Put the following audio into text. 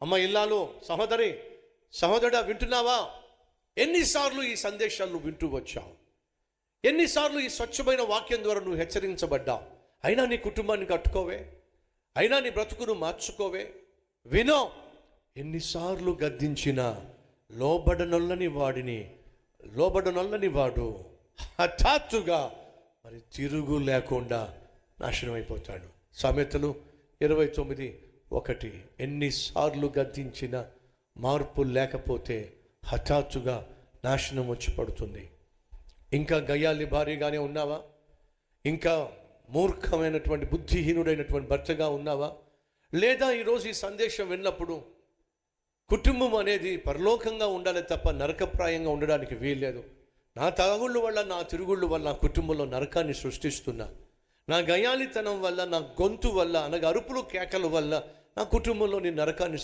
అమ్మ ఇల్లాలు, సహోదరి సహోదరుడా, వింటున్నావా? ఎన్నిసార్లు ఈ సందేశాలు నువ్వు వింటూ వచ్చావు? ఎన్నిసార్లు ఈ స్వచ్ఛమైన వాక్యం ద్వారా నువ్వు హెచ్చరించబడ్డావు? అయినా నీ కుటుంబాన్ని కట్టుకోవే, అయినా నీ బ్రతుకును మార్చుకోవే. వినో, ఎన్నిసార్లు గద్దించినా లోబడనొల్లని వాడు హఠాత్తుగా మరి తిరుగు లేకుండా నాశనం అయిపోతాడు. సామెతలు 29:1. ఎన్నిసార్లు గద్దించినా మార్పు లేకపోతే హఠాత్తుగా నాశనం వచ్చి పడుతుంది. ఇంకా గయ్యాలి భార్యగానే ఉన్నావా? ఇంకా మూర్ఖమైనటువంటి బుద్ధిహీనుడైనటువంటి భర్తగా ఉన్నావా? లేదా ఈరోజు ఈ సందేశం విన్నప్పుడు కుటుంబం అనేది పరలోకంగా ఉండాలి తప్ప నరకప్రాయంగా ఉండడానికి వీల్లేదు. నా తాగుళ్ళు వల్ల, నా తిరుగుళ్ళు వల్ల నా కుటుంబంలో నరకాన్ని సృష్టిస్తున్నా, నా గయాలితనం వల్ల, నా గొంతు వల్ల, అనగా అరుపులు కేకల వల్ల నా కుటుంబంలో నేను నరకాన్ని